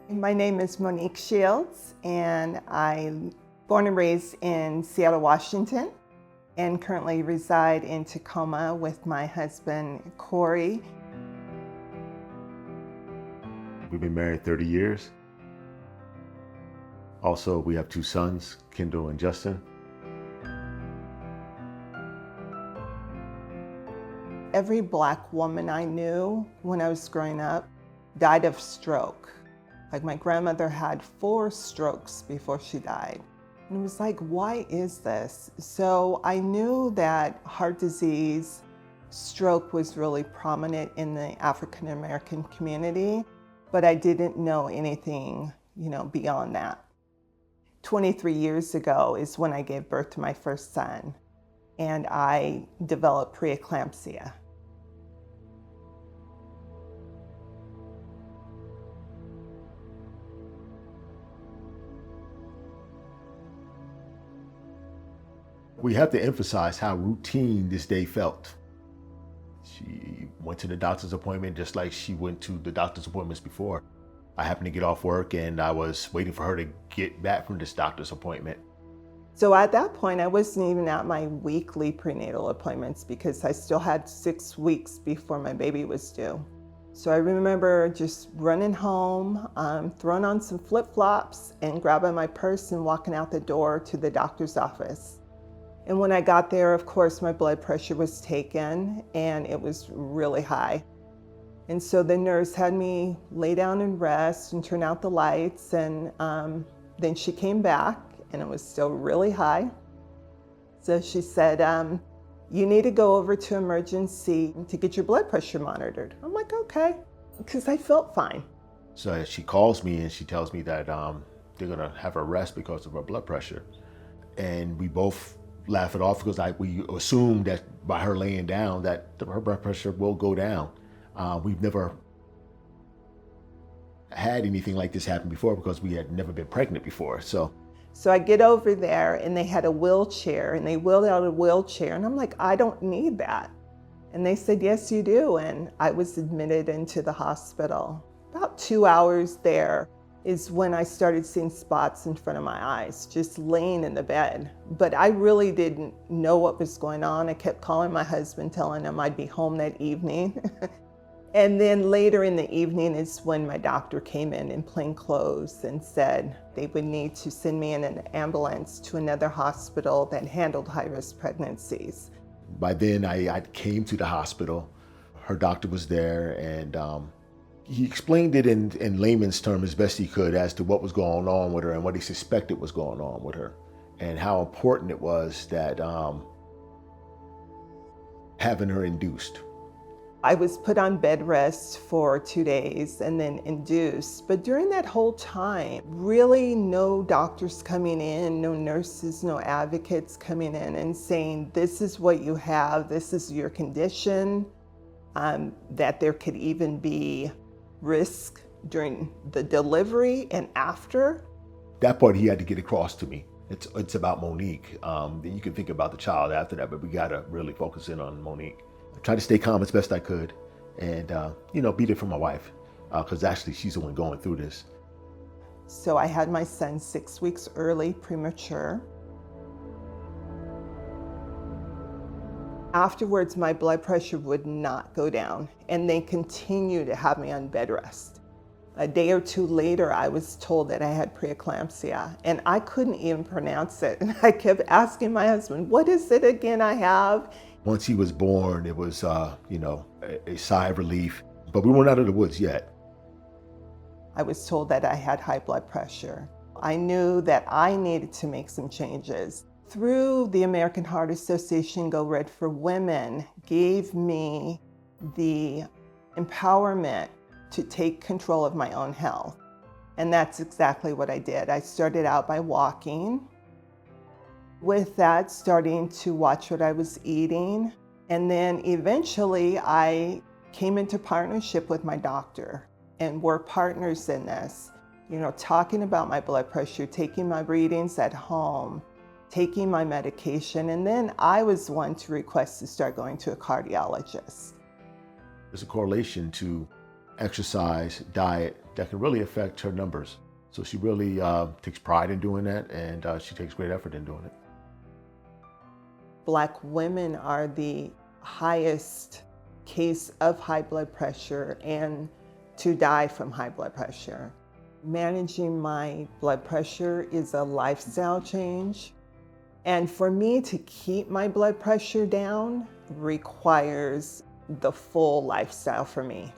My name is Monique Shields, and I'm born and raised in Seattle, Washington, and currently reside in Tacoma with my husband, Corey. We've been married 30 years. Also, we have two sons, Kendall and Justin. Every Black woman I knew when I was growing up died of stroke. Like my grandmother had 4 strokes before she died. And it was like, why is this? So I knew that heart disease, stroke was really prominent in the African American community, but I didn't know anything, beyond that. 23 years ago is when I gave birth to my first son, and I developed preeclampsia. We have to emphasize how routine this day felt. She went to the doctor's appointment just like she went to the doctor's appointments before. I happened to get off work and I was waiting for her to get back from this doctor's appointment. So at that point, I wasn't even at my weekly prenatal appointments because I still had 6 weeks before my baby was due. So I remember just running home, throwing on some flip-flops and grabbing my purse and walking out the door to the doctor's office. And when I got there, of course, my blood pressure was taken and it was really high. And so the nurse had me lay down and rest and turn out the lights. And then she came back and it was still really high. So she said, you need to go over to emergency to get your blood pressure monitored. I'm like, okay, because I felt fine. So she calls me and she tells me that they're gonna have her rest because of her blood pressure. And we both laugh it off because we assumed that by her laying down that her blood pressure will go down. We've never had anything like this happen before because we had never been pregnant before. So I get over there and they had a wheelchair and they wheeled out a wheelchair and I'm like, I don't need that. And they said, yes, you do. And I was admitted into the hospital. About 2 hours there is when I started seeing spots in front of my eyes, just laying in the bed. But I really didn't know what was going on. I kept calling my husband, telling him I'd be home that evening. And then later in the evening is when my doctor came in plain clothes and said they would need to send me in an ambulance to another hospital that handled high-risk pregnancies. By then I came to the hospital. Her doctor was there and he explained it in layman's terms as best he could as to what was going on with her and what he suspected was going on with her and how important it was that having her induced. I was put on bed rest for 2 days and then induced. But during that whole time, really no doctors coming in, no nurses, no advocates coming in and saying, this is what you have, this is your condition, that there could even be risk during the delivery and after. That part he had to get across to me. It's about Monique. You can think about the child after that, but we gotta really focus in on Monique. I tried to stay calm as best I could and, be there for my wife, because actually she's the one going through this. So I had my son 6 weeks early, premature. Afterwards, my blood pressure would not go down, and they continued to have me on bed rest. A day or 2 later, I was told that I had preeclampsia, and I couldn't even pronounce it. And I kept asking my husband, what is it again I have? Once he was born, it was, a sigh of relief, but we weren't out of the woods yet. I was told that I had high blood pressure. I knew that I needed to make some changes. Through the American Heart Association Go Red for Women gave me the empowerment to take control of my own health. And that's exactly what I did. I started out by walking. With that, starting to watch what I was eating. And then eventually I came into partnership with my doctor and we're partners in this. Talking about my blood pressure, taking my readings at home, taking my medication, and then I was one to request to start going to a cardiologist. There's a correlation to exercise, diet, that can really affect her numbers. So she really takes pride in doing that, and she takes great effort in doing it. Black women are the highest case of high blood pressure and to die from high blood pressure. Managing my blood pressure is a lifestyle change. And for me to keep my blood pressure down requires the full lifestyle for me.